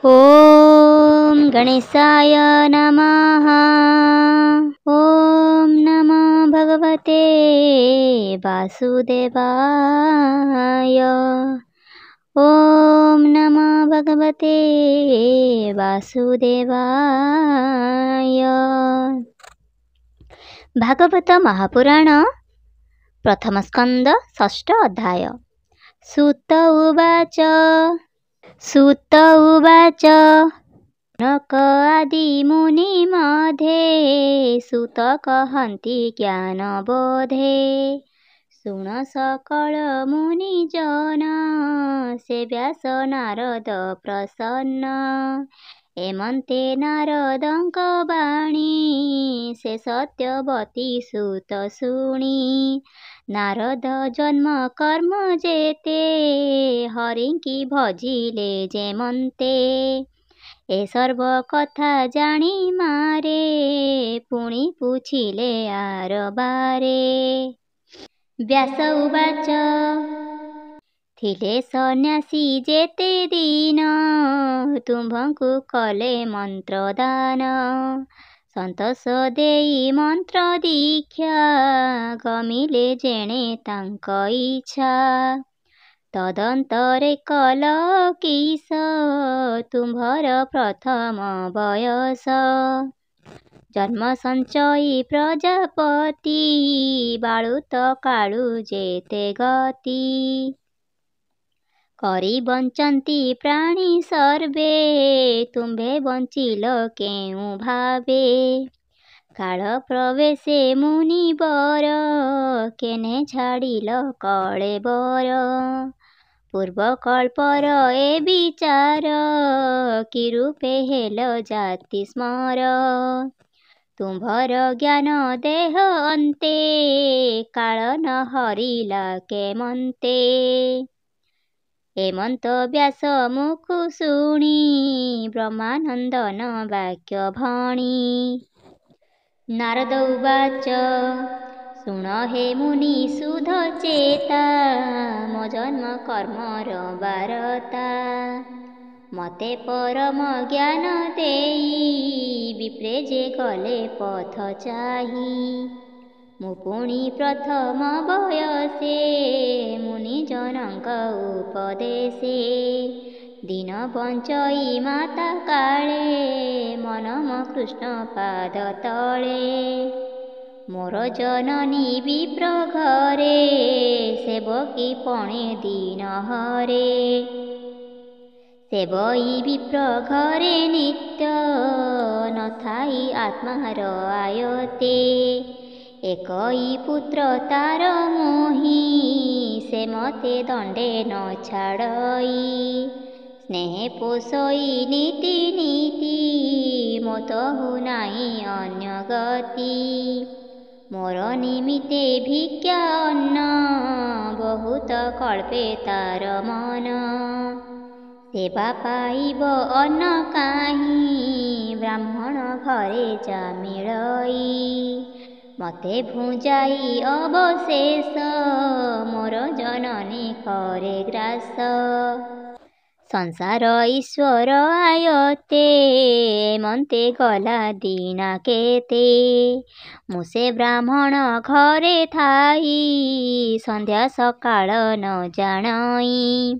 ॐ गणेशाय नमः। ॐ नमो भगवते वासुदेवाय। ॐ नमो भगवते वासुदेवाय। भागवत महापुराण प्रथम स्कंद षष्ठ अध्याय। सूत उवाच नक आदि मुनि मध्ये सूत कहन्ति ज्ञान बोधे। शुण सकल मुनि जन से व्यास नारद प्रसन्न। एमन्ते नारदଙ୍କ बाणी से सत्यवती सूत शुणी। नारद जन्म कर्म जेते हरिंकी भजिले जेमन्ते। ए सर्व कथा जानी मारे पुणी पुछिले आर बारे। व्यास उवाच थिले सन्यासी जेते दिन तुम्भଙ୍କୁ कले मंत्र दान। संतोष देई मंत्र दीक्षा गमिले जेणे तांक इच्छा। तदंतरे कल किस तुम्भर प्रथम बयस। जन्म संचयी प्रजापति बाळुत काळु जेते गति। करी बंचंती प्राणी सर्वे तुम्भे बंचिल केउ भावे। काल प्रवेशे मुनिवर केने छाड़िल कलेबर। पूर्व कल्पर ए विचार कि रूपे हेल जाति स्मर। तुम्भर ज्ञान देह अन्ते काल न हरिला केमन्ते। एमंत व्यास मुखु शुणी ब्रह्मानंदन वाक्य भणी। नारद उवाच शुण हे मुनि सुध चेता मो जन्म कर्मर बारता। मते परम ज्ञान देई विप्रे जे गले पथ चाही। मु पुणी प्रथम बयसे मुनि जनक उपदेशे। दिन बंचई माता काले मनम कृष्ण पाद तले। मोर जननी विप्र घरे सेवकी पणे दिन हरे। सेवई विप्र घरे नित्य नथाई आत्मार आयते। एकई पुत्र तार मोही से मते दंडे न छाड़ई। स्नेह पोषई नीति नीति मोतहु नाई अन्य गति। मोर निमित्ते भिक्षा अन्न बहुत कल्पे तार मन। सेवा पाइब अन्न काहीं ब्राह्मण घरे जा मिलई। मते भुजाई अवशेष मोर जननी करे ग्रास। संसार ईश्वर आयते मन्ते गला दीना केते। मुसे ब्राह्मण घरे थाई संध्या सकाळ न जाणई।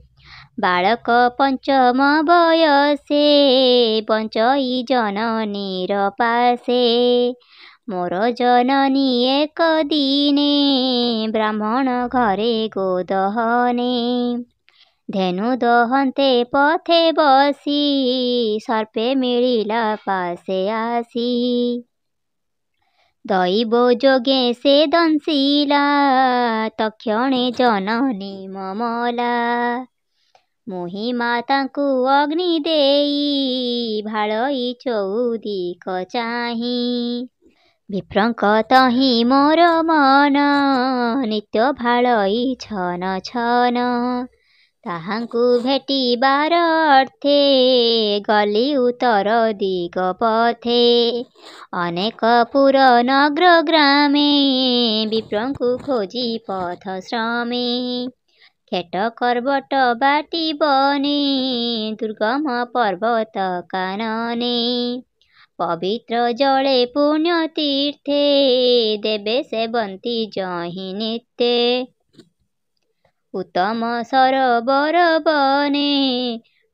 बालक पंचम बयसे बंचई जननीर पासे। मोर जननी एक दिने ब्राह्मण घरे गोदहने। धेनु दहन्ते पथे बसी सर्पे मिलिला पासे आसी। दैव जोगे से दंशिला तक्षणे जननी ममला। मोहि माताଙ୍କୁ अग्नि देई भालई चौदिक चाही। विप्रंक तहि मोर मन नित्य भालई छन छन। ताहाଙ୍କୁ भेटिबार अर्थे गली उत्तर दिग पथे। अनेक पुर नगर ग्रामे विप्रंକୁ खोजी पथ श्रमे। खेट कर्बट बाटी बने दुर्गम पर्वत कानने पवित्र जले पुण्य तीर्थे देवे सेवन्ती जहि नित्ये उत्तम सरोवर बने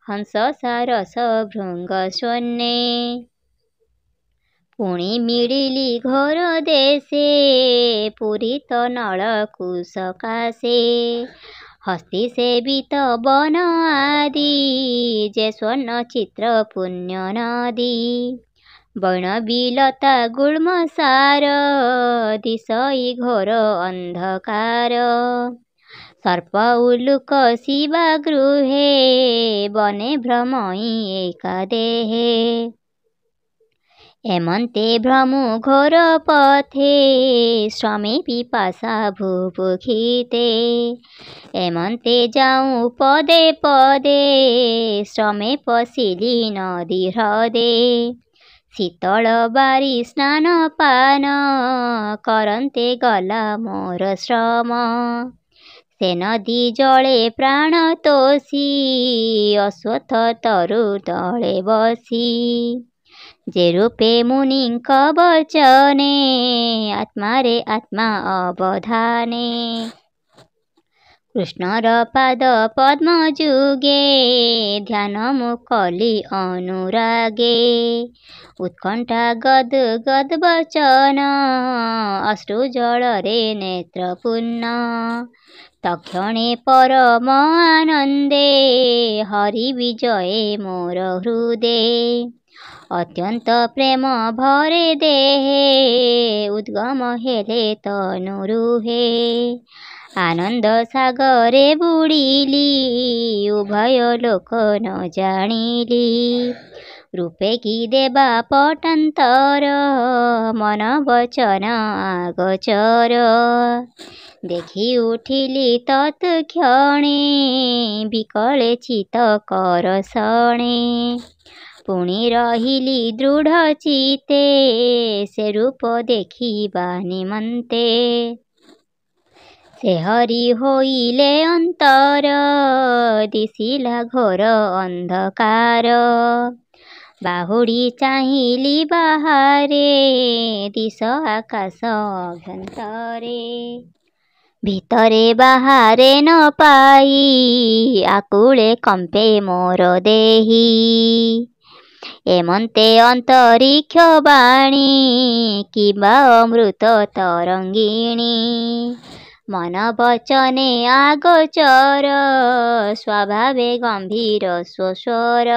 हंस सारस भृंग स्वने पुणी मिलिली घोर देशे पूरित नलकुश काशे हस्ती सेवित वन आदि जे स्वर्ण चित्र पुण्य नदी वैणविलता गुल्म सार दिशई घोर अंधकार सर्प उल्लुक शिवा गृहे बने भ्रमई एका देहे एमन्ते भ्रमु घोर पथे श्रमे पिपासा भुभुखिते एमन्ते जाऊँ पदे पदे श्रमे पशिली नदी ह्रदे शीतल बारी स्नान पान करन्ते गला मोर श्रम से नदी जले प्राण तोषी अश्वत्थ तरु तले बसी जे रूपे मुनिंक वचने आत्मा रे आत्मा अवधाने कृष्णर पाद पद्म जुगे ध्यान मुकली अनुरागे उत्कंठा गद गद वचन अश्रु जलरे नेत्र पुन्न तक्षणे परम आनंदे हरि विजये मोर हृदे अत्यंत प्रेम भरे देहे उद्गम हेले तनुरुहे आनंद सागरे बुड़िली उभय लोक न जानिली रूपे कि देवा पटान्तर मन वचन आगोचर देखि उठिली तत्क्षणे विकले चित करसणे पुणी रहिली दृढ़ चिते से रूप देखिबा निमन्ते से हरि होइले अंतर दिशिला घोर अंधकार बाहुडी चाहिली बाहारे दिश आकाश अभ्यन्तरे भितरे बाहारे न पाई आकुले कंपे मोर देही एमन्ते अंतरिक्ष बाणी किंबा अमृत तरंगिणी मन वचने आगोचर स्वभावे गंभीर स्वस्वर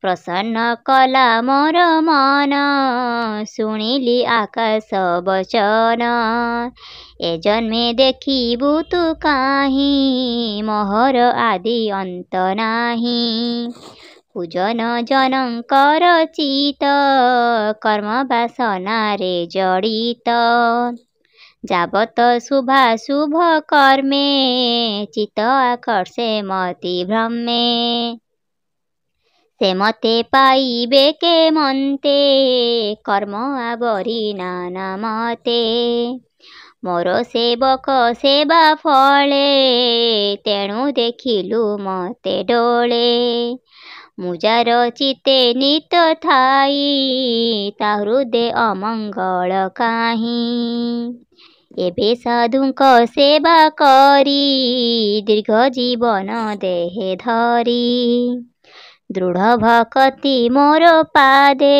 प्रसन्न कला मोर मन शुणिली आकाश वचन ए जन्मे देखिबु तु काहि मोहर आदि अंत नाही पूजन जनकर चित कर्म वासना रे जड़ित जावत शुभाशुभ कर्मे चित आकर्षे मति भ्रमे से मते पाइबे के मन्ते कर्म आवरी नाना मते मोर सेवक सेवा फले तेणु देखिलु मते डोले मुजार चिते नित थाई ता हृदय अमंगल काहि एबे साधुंक सेवा करी दीर्घ जीवन देहे धरी दृढ़ भक्ति मोर पादे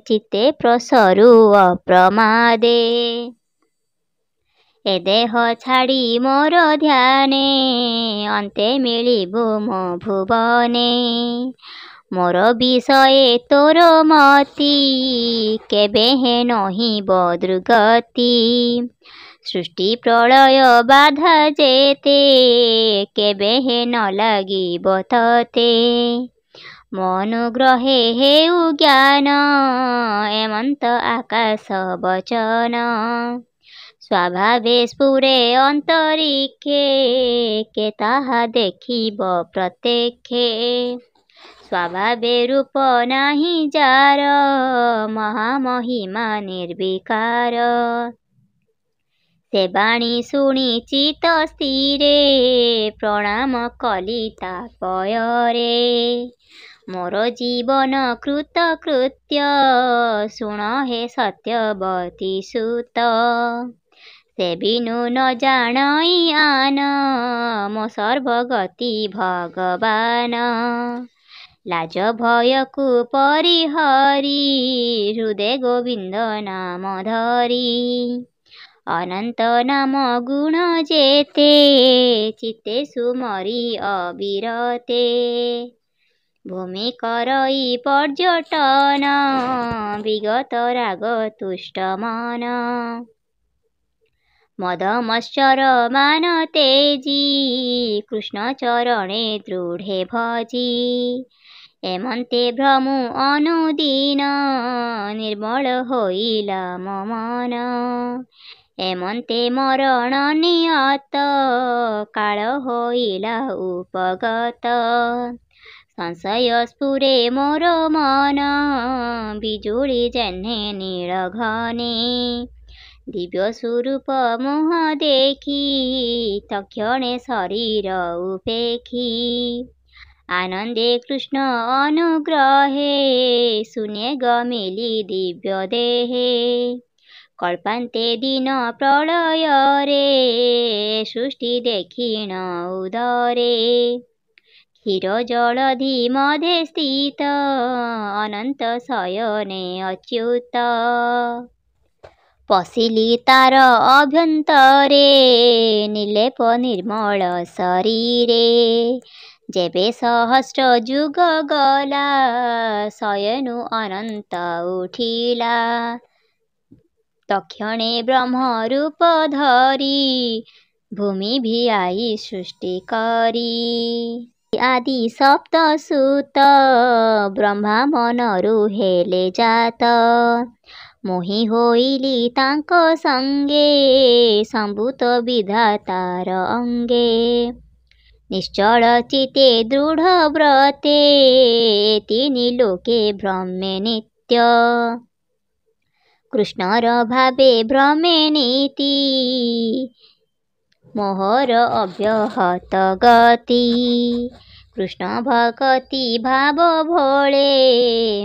चित्ते प्रसरु अप्रमादे ए देह छाड़ी मोर ध्याने अन्ते मिलिबु मो भुवने मोर विषये तोर मति केबे हे नही बदुर्गति सृष्टि प्रलय बाधा जेते केबे हे न लागिब तते मनुग्रहे हेउ ज्ञान एमंत आकाश वचन स्वभावे स्फुरे अंतरिक्षे के ताहा देखिब प्रत्यक्षे स्वभावे रूप नाही जार महामहिमा निर्विकार ସେ ବାଣୀ ଶୁଣି ଚିତ ସ୍ଥିରେ ପ୍ରଣାମ କଲି ତାପୟରେ। ମୋର ଜୀବନ କୃତକୃତ୍ୟ ଶୁଣ ହେ ସତ୍ୟବତୀ ସୁତ। ସେ ବିନୁ ନ ଜାଣଇ ଆନ ମୋ ସର୍ବଗତି ଭଗବାନ। ଲାଜ ଭୟକୁ ପରିହରି ହୃଦେ ଗୋବିନ୍ଦ ନାମ ଧରି। ଅନନ୍ତ ନାମ ଗୁଣ ଯେତେ ଚିତ୍ତେ ସୁମରି ଅବିରତେ। ଭୂମି କରଇ ପର୍ଯ୍ୟଟନ ବିଗତ ରାଗ ତୁଷ୍ଟ ମନ। ମଦ ମତ୍ସର ମାନ ତେଜି କୃଷ୍ଣ ଚରଣେ ଦୃଢ଼େ ଭଜି। ଏମନ୍ତେ ଭ୍ରମୁ ଅନୁଦିନ ନିର୍ମଳ ହୋଇଲା ମୋ ମନ। ଏମନ୍ତେ ମରଣ ନିୟତ କାଳ ହୋଇଲା ଉପଗତ। ସଂଶୟ ସ୍ଫୁରେ ମୋର ମନ ବିଜୁଳି ଯେହ୍ନେ ନୀଳ ଘନେ। ଦିବ୍ୟ ସ୍ୱରୂପ ମୁହଁ ଦେଖି ତକ୍ଷଣେ ଶରୀର ଉପେକ୍ଷି। ଆନନ୍ଦେ କୃଷ୍ଣ ଅନୁଗ୍ରହେ ଶୂନ୍ୟେ ଗମିଲି ଦିବ୍ୟ ଦେହେ। କଳ୍ପାନ୍ତେ ଦିନ ପ୍ରଳୟରେ ସୃଷ୍ଟି ଦେଖିଣ ଉଦରେ। କ୍ଷୀର ଜଳଧି ମଧେ ସ୍ଥିତ ଅନନ୍ତ ଶୟନେ ଅଚ୍ୟୁତ। ପଶିଲି ତାର ଅଭ୍ୟନ୍ତରେ ନିର୍ଲେପ ନିର୍ମଳ ଶରୀରେ। ଯେବେ ସହସ୍ର ଯୁଗ ଗଲା ଶୟନୁ ଅନନ୍ତ ଉଠିଲା। ତକ୍ଷଣେ ବ୍ରହ୍ମ ରୂପ ଧରି ଭୂମି ଭିଆଇ ସୃଷ୍ଟି କରି। ଆଦି ସପ୍ତ ସୁତ ବ୍ରହ୍ମା ମନରୁ ହେଲେ ଜାତ। ମୋହି ହୋଇଲି ତାଙ୍କ ସଙ୍ଗେ ସମ୍ଭୂତ ବିଧାତାର ଅଙ୍ଗେ। ନିଶ୍ଚଳ ଚିତେ ଦୃଢ଼ ବ୍ରତେ ତିନି ଲୋକେ ଭ୍ରମେ ନିତ୍ୟ। କୃଷ୍ଣର ଭାବେ ଭ୍ରମେ ନୀତି ମୋହର ଅବ୍ୟାହତ ଗତି। କୃଷ୍ଣ ଭକତି ଭାବ ଭୋଳେ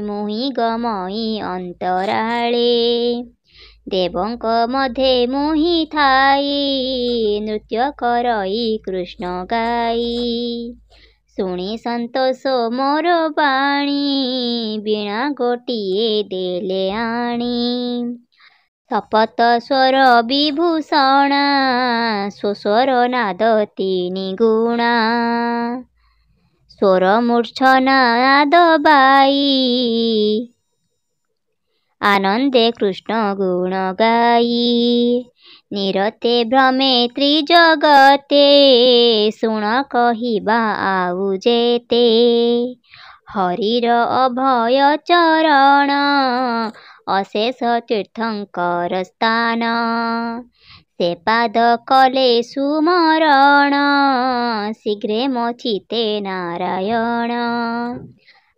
ମୁହିଁ ଗମଇ ଅନ୍ତରାଳେ। ଦେବଙ୍କ ମଧ୍ୟେ ମୁହିଁ ଥାଇ ନୃତ୍ୟ କରଇ କୃଷ୍ଣ ଗାଇ। ଶୁଣି ସନ୍ତୋଷ ମୋର ବାଣୀ ବୀଣା ଗୋଟିଏ ଦେଲେ ଆଣି। ଶପଥ ସ୍ୱର ବିଭୂଷଣା ସ୍ୱର ନାଦ ତିନି ଗୁଣା। ସ୍ୱର ମୂର୍ଚ୍ଛନା ନାଦ ବାଇ ଆନନ୍ଦେ କୃଷ୍ଣ ଗୁଣ ଗାଇ। ନିରତେ ଭ୍ରମେ ତ୍ରିଜଗତେ ଶୁଣ କହିବା ଆଉ ଯେତେ। ହରିର ଅଭୟ ଚରଣ ଅଶେଷ ତୀର୍ଥଙ୍କର ସ୍ଥାନ। ସେ ପାଦ କଲେ ସୁମରଣ ଶୀଘ୍ରେ ମୋ ଚିତ୍ତେ ନାରାୟଣ।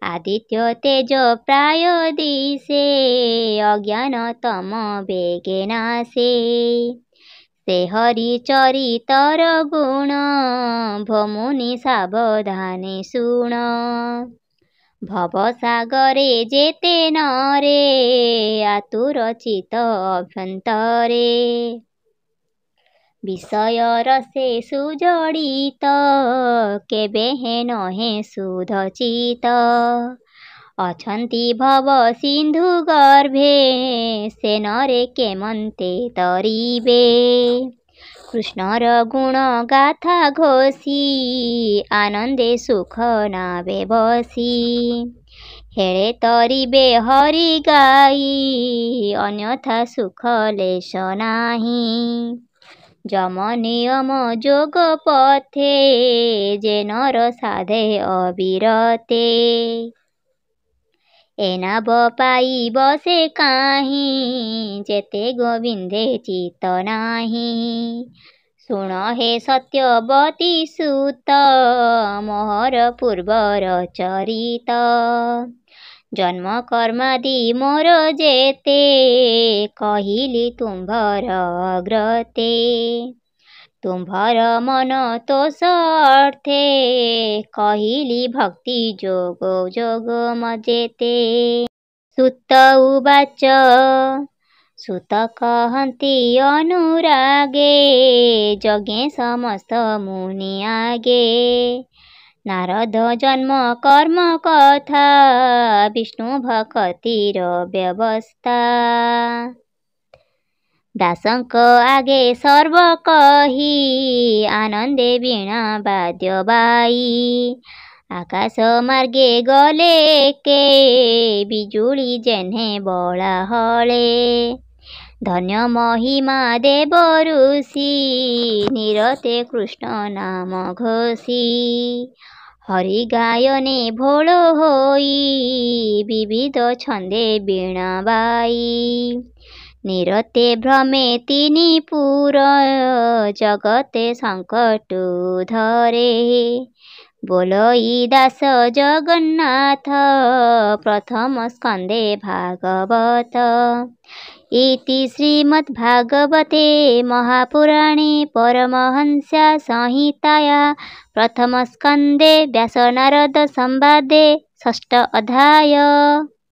ଆଦିତ୍ୟ ତେଜ ପ୍ରାୟ ଦିଶେ ଅଜ୍ଞାନ ତମ ବେଗେ ନାଶେ। ସେ ହରି ଚରିତର ଗୁଣ ଭମୁନି ସାବଧାନେ ଶୁଣ। ଭବସାଗରେ ଯେତେ ନରେ ଆତୁର ଚିତ ଅଭ୍ୟନ୍ତରେ। ବିଷୟ ରସେ ସୁଜଡ଼ିତ କେବେ ହେ ନହେ ଶୁଦ୍ଧ ଚିତ। ଅଛନ୍ତି ଭବ ସିନ୍ଧୁ ଗର୍ଭେ ସେ ନରେ କେମନ୍ତେ ତରିବେ। କୃଷ୍ଣର ଗୁଣ ଗାଥା ଘୋଷି ଆନନ୍ଦେ ସୁଖ ନାବେ ବସି। ହେଳେ ତରିବେ ହରି ଗାଇ ଅନ୍ୟଥା ସୁଖ ଲେଶ ନାହିଁ। ଯମ ନିୟମ ଯୋଗ ପଥେ ଯେ ନର ସାଧେ ଅବିରତେ। ଏ ନାବ ପାଇବ ସେ କାହିଁ ଯେତେ ଗୋବିନ୍ଦେ ଚିତ ନାହିଁ। ଶୁଣ ହେ ସତ୍ୟବତୀ ସୁତ ମୋହର ପୂର୍ବର ଚରିତ। जन्म कर्मादि मोर जेते कहिली तुम्भर अग्रते तुम्भर मन तोष अर्थे कहिली भक्ति जोग जोग मजेते। सुत उवाच सुत कहन्ति अनुरागे जगे समस्त मुनि आगे नारद जन्म कर्म कथा विष्णु भक्तिर व्यवस्था दासंक आगे सर्व कही आनंदे वीणा वाद्य बाई आकाश मार्गे गले के बिजुली जेन्हे बला हले धन्य महिमा देव ऋषि निरते कृष्ण नाम घोषी हरि गायने भोल होई विविध छंदे वीणा बाई निरते भ्रमे तिनी पुर जगते संकट धरे बोलई दास जगन्नाथ प्रथम स्कंदे भागवत इति श्रीमद्भागवते महापुराणे परमहंस्या संहिताया प्रथम स्कंदे व्यास नारद संवादे षष्ठ अध्याय।